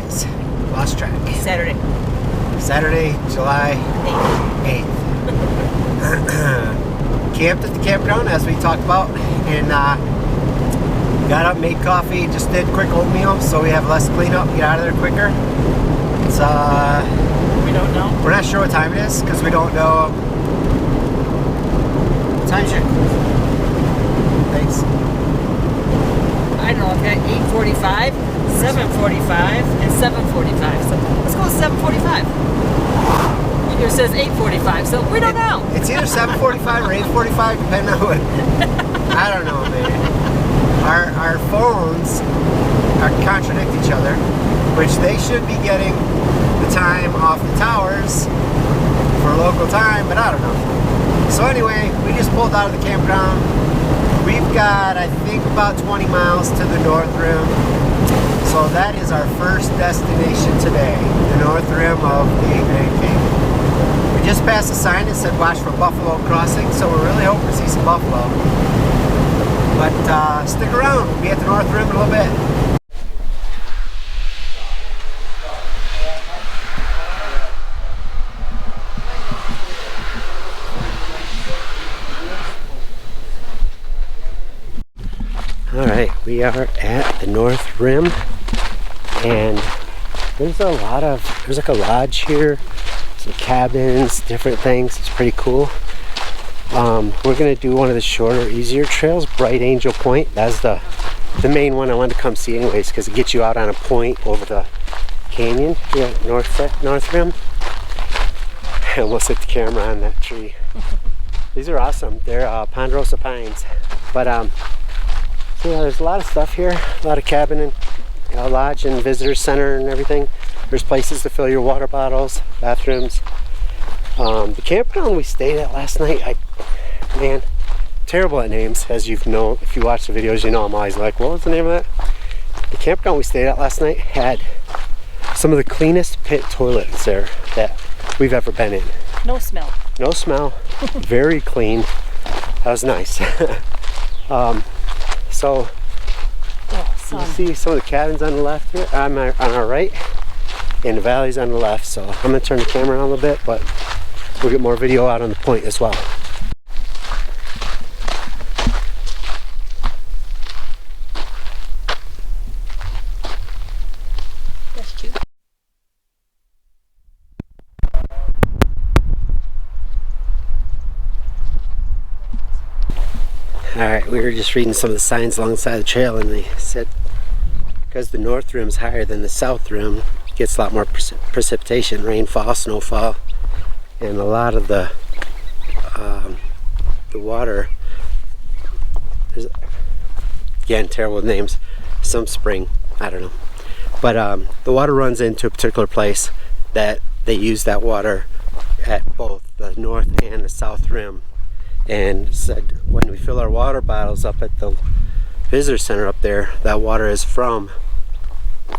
is? Lost track. Saturday. Saturday, July 8th. Camped at the campground as we talked about, and got up, made coffee, just did quick oatmeal so we have less cleanup, get out of there quicker. It's we don't know. We're not sure what time it is because we don't know. What time's your? Thanks. I don't know, I've got 8:45, 7:45, and 7:45. So let's go with 7:45. Here says 8:45, so we don't know. It's either 7:45 or 8:45, depending on what. I don't know, man. Our phones contradict each other, which they should be getting the time off the towers for local time, but I don't know. So anyway, we just pulled out of the campground. We've got, I think, about 20 miles to the North Rim. So that is our first destination today, the North Rim of the Grand Canyon. We just passed a sign that said watch for buffalo crossing, so we're really hoping to see some buffalo. But stick around, we'll be at the North Rim in a little bit. Alright, we are at the North Rim, and there's like a lodge here, some cabins, different things. It's pretty cool. We're going to do one of the shorter, easier trails, Bright Angel Point. That's the main one I wanted to come see anyways, because it gets you out on a point over the canyon here at North Rim. I almost hit the camera on that tree. These are awesome. They're Ponderosa pines. But so yeah, there's a lot of stuff here, a lot of cabin and lodge and visitor center and everything. There's places to fill your water bottles, bathrooms. The campground we stayed at last night, man, terrible at names, as you know. If you watch the videos, you know I'm always like, what was the name of that? The campground we stayed at last night had some of the cleanest pit toilets there that we've ever been in. No smell. No smell, very clean. That was nice. So you see some of the cabins on the left here, on our right, and the valleys on the left. So I'm going to turn the camera on a little bit, but we'll get more video out on the point as well. That's cute. Alright, we were just reading some of the signs along the side of the trail, and they said because the North Rim's higher than the South Rim, it gets a lot more precipitation, rainfall, snowfall, and a lot of the water, there's, again, terrible with names, some spring, I don't know, but the water runs into a particular place that they use that water at both the North and the South Rim. And said when we fill our water bottles up at the visitor center up there, that water is from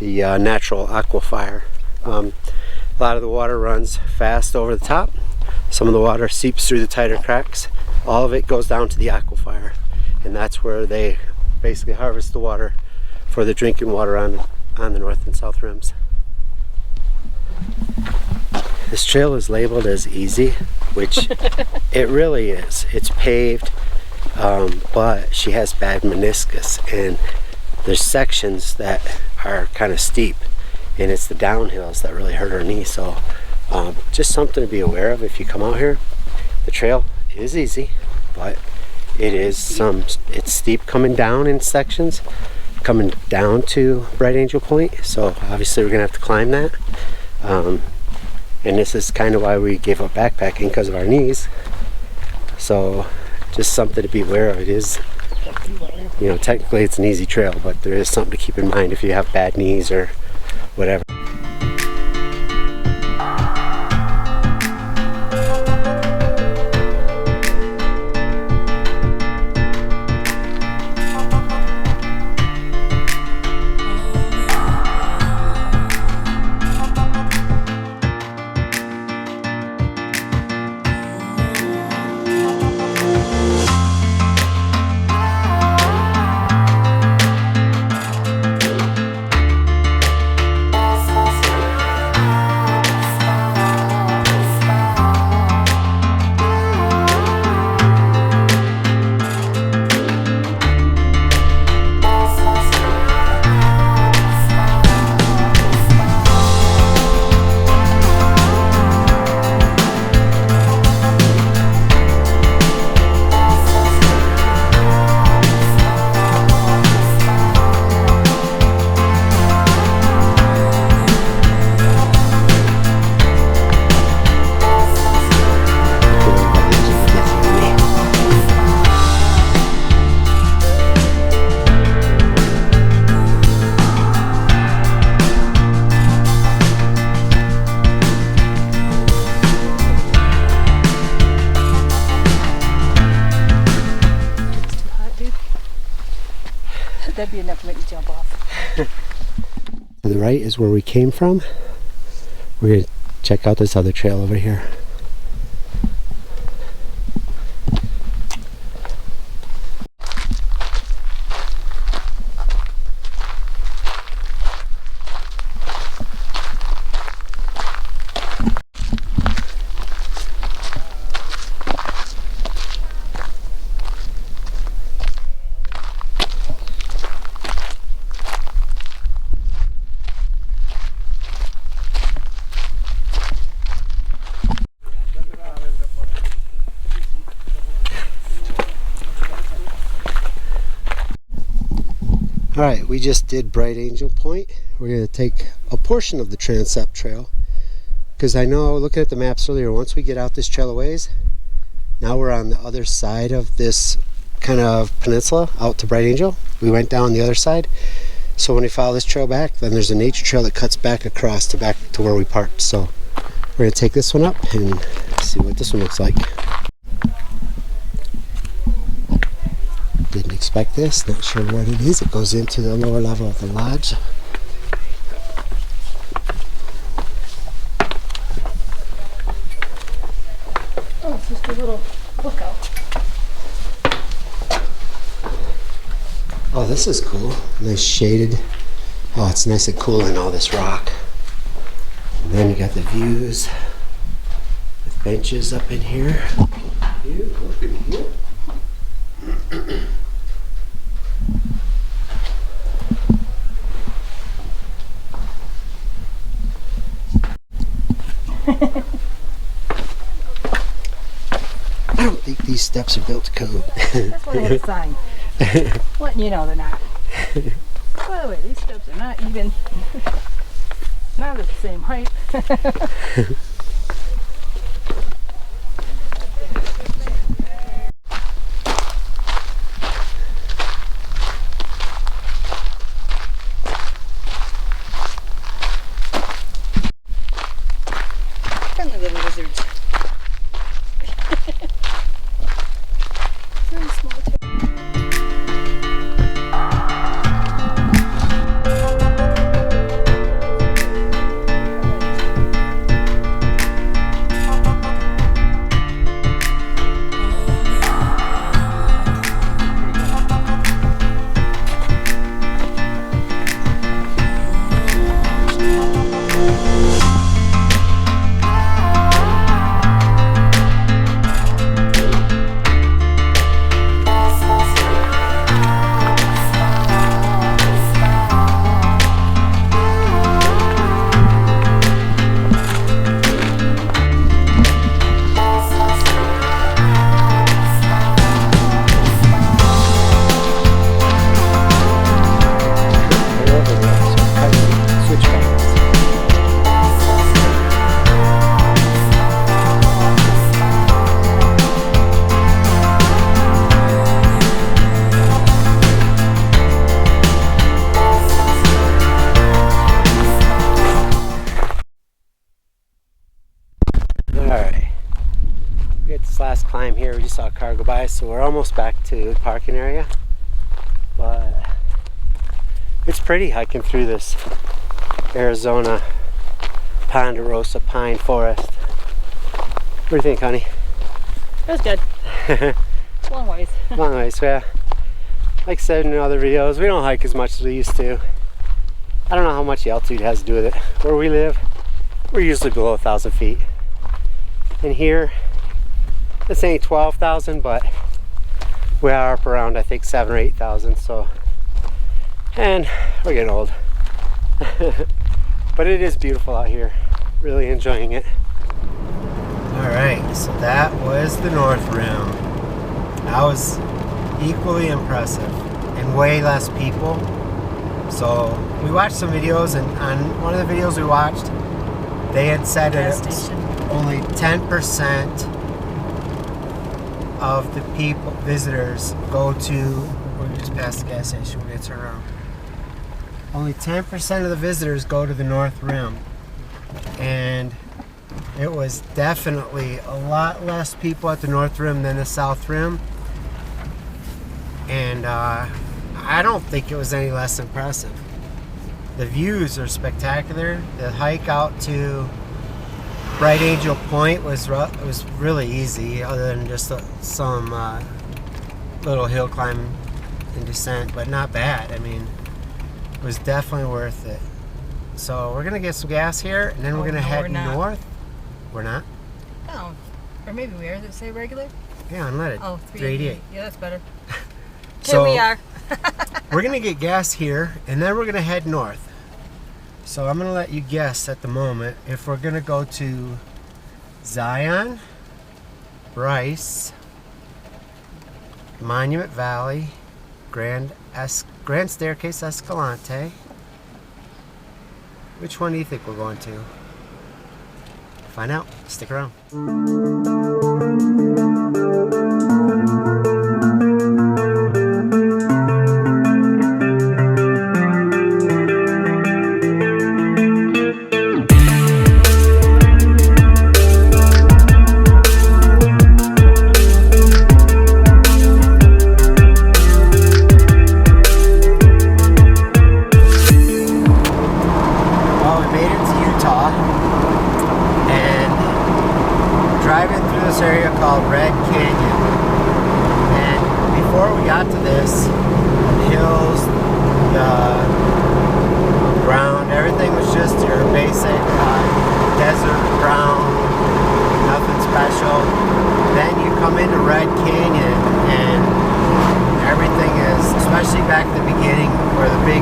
the natural aquifer. A lot of the water runs fast over the top. Some of the water seeps through the tighter cracks. All of it goes down to the aquifer, and that's where they basically harvest the water for the drinking water on the North and South Rims. This trail is labeled as easy, which it really is. It's paved, but she has bad meniscus, and there's sections that are kind of steep, and it's the downhills that really hurt her knee. So just something to be aware of if you come out here. The trail is easy, but it's steep coming down in sections, coming down to Bright Angel Point. So obviously we're gonna have to climb that. And this is kind of why we gave up backpacking, because of our knees. So just something to be aware of. It is, you know, technically it's an easy trail, but there is something to keep in mind if you have bad knees or whatever. That'd be enough to make me jump off. To the right is where we came from. We're going to check out this other trail over here. Alright, we just did Bright Angel Point. We're going to take a portion of the Transept Trail, because I know, looking at the maps earlier, once we get out this trail a ways, now we're on the other side of this kind of peninsula out to Bright Angel. We went down the other side, so when we follow this trail back, then there's a nature trail that cuts back across to back to where we parked. So we're going to take this one up and see what this one looks like. Didn't expect this, not sure what it is. It goes into the lower level of the lodge. Oh, it's just a little lookout. Oh, this is cool. Nice shaded. Oh, it's nice and cool in all this rock. And then you got the views with benches up in here. Look in here. I don't think these steps are built to code. That's why they have a sign. Letting you know they're not. By the way, these steps are not even, not at the same height. Friendly little lizards. Very small too. Last climb here, we just saw a car go by, so we're almost back to the parking area, but it's pretty hiking through this Arizona ponderosa pine forest. What do you think, honey? That's good. It's a long ways. Long ways, yeah. Like I said in other videos, we don't hike as much as we used to. I don't know how much the altitude has to do with it. Where we live, we're usually below 1,000 feet. And here, this ain't 12,000, but we are up around, I think, 7,000 or 8,000. So, and we're getting old. But it is beautiful out here. Really enjoying it. All right, so that was the North Rim. That was equally impressive and way less people. So we watched some videos, and on one of the videos we watched, they had said that only 10% of the people, visitors, go to, we're just past the gas station, we're gonna turn around. Only 10% of the visitors go to the North Rim. And it was definitely a lot less people at the North Rim than the South Rim. And I I don't think it was any less impressive. The views are spectacular. The hike out to Bright Angel Point was really easy, other than just some little hill climb and descent, but not bad. I mean, it was definitely worth it. So we're gonna get some gas here, and then we're gonna head north. We're not? No. Or maybe we are. Does it say regular? Yeah, unleaded. Oh, 388. Yeah, that's better. So Here we are. we're gonna get gas here, and then we're gonna head north. So I'm gonna let you guess at the moment if we're gonna go to Zion, Bryce, Monument Valley, Grand Staircase Escalante. Which one do you think we're going to? Find out. Stick around.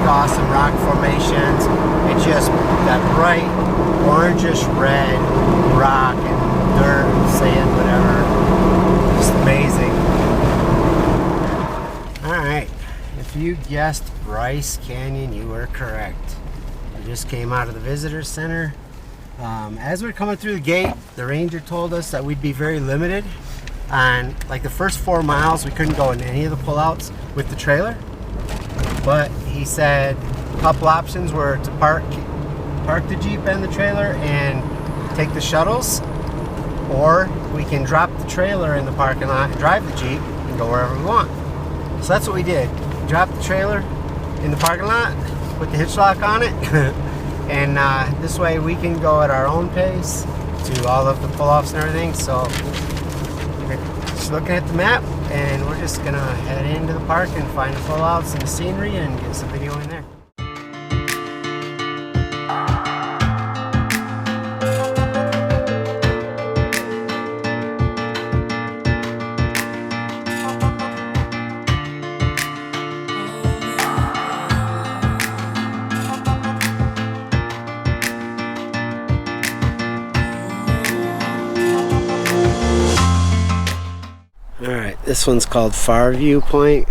Awesome rock formations, and just that bright orangish red rock and dirt and sand, whatever. Just amazing. Alright, if you guessed Bryce Canyon, you were correct. We just came out of the visitor center. As we're coming through the gate, the ranger told us that we'd be very limited on, like, the first 4 miles we couldn't go in any of the pullouts with the trailer. But he said a couple options were to park the Jeep and the trailer and take the shuttles, or we can drop the trailer in the parking lot and drive the Jeep and go wherever we want. So that's what we did. We dropped the trailer in the parking lot, put the hitch lock on it, and this way we can go at our own pace to all of the pull-offs and everything. So we're just looking at the map, and we're just gonna head into the park and find the pull-outs and the scenery and get some video in there. Alright, this one's called Far View Point.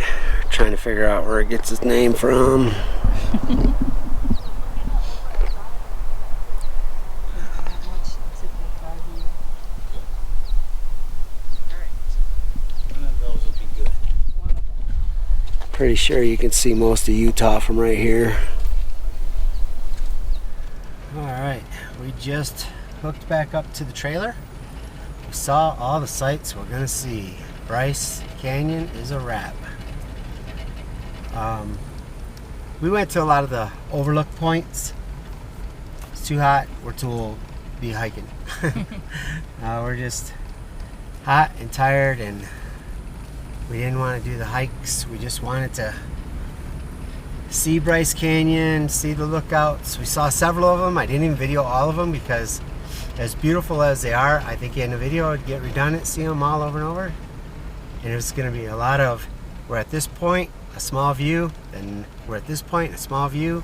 Trying to figure out where it gets its name from. Pretty sure you can see most of Utah from right here. Alright, we just hooked back up to the trailer. We saw all the sights we're gonna see. Bryce Canyon is a wrap. We went to a lot of the overlook points. It's too hot, we're too old to be hiking. We're just hot and tired, and we didn't want to do the hikes. We just wanted to see Bryce Canyon, see the lookouts. We saw several of them. I didn't even video all of them because as beautiful as they are, I think in a video it'd get redundant seeing them all over and over. And it's going to be a lot of, we're at this point, a small view, then we're at this point, a small view.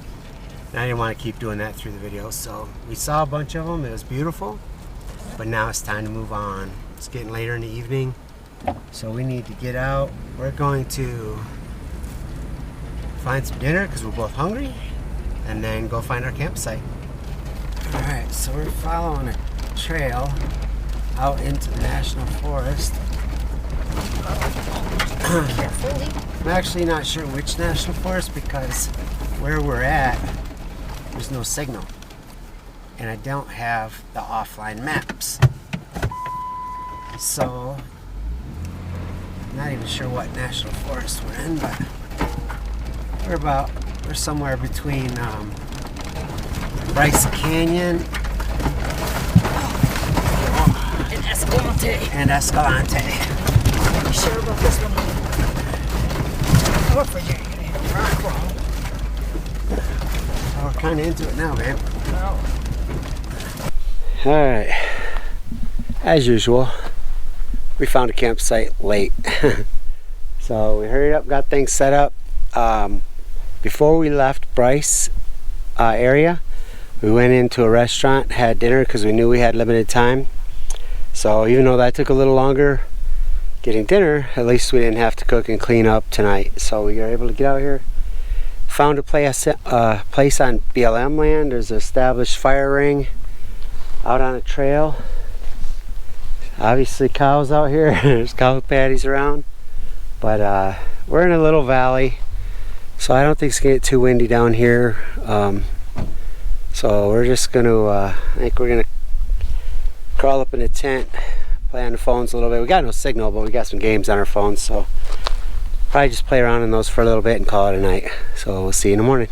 And I didn't want to keep doing that through the video. So we saw a bunch of them. It was beautiful. But now it's time to move on. It's getting later in the evening, so we need to get out. We're going to find some dinner because we're both hungry, and then go find our campsite. Alright, so we're following a trail out into the National Forest. I'm actually not sure which National Forest because where we're at, there's no signal. And I don't have the offline maps. So, I'm not even sure what National Forest we're in, but We're somewhere between Bryce Canyon And Escalante. and Escalante. You sure about this one? What for you? You're gonna hit a rock wrong. Oh, we're kind of into it now, babe. No. Alright, as usual, we found a campsite late. So we hurried up, got things set up. Before we left Bryce area, we went into a restaurant, had dinner because we knew we had limited time. So even though that took a little longer getting dinner, at least we didn't have to cook and clean up tonight. So we were able to get out here. Found a place on BLM land. There's an established fire ring out on a trail. Obviously cows out here. There's cow patties around. But we're in a little valley, so I don't think it's gonna get too windy down here. So we're just gonna, I think we're gonna crawl up in a tent, play on the phones a little bit. We got no signal, but we got some games on our phones, so probably just play around in those for a little bit and call it a night. So we'll see you in the morning.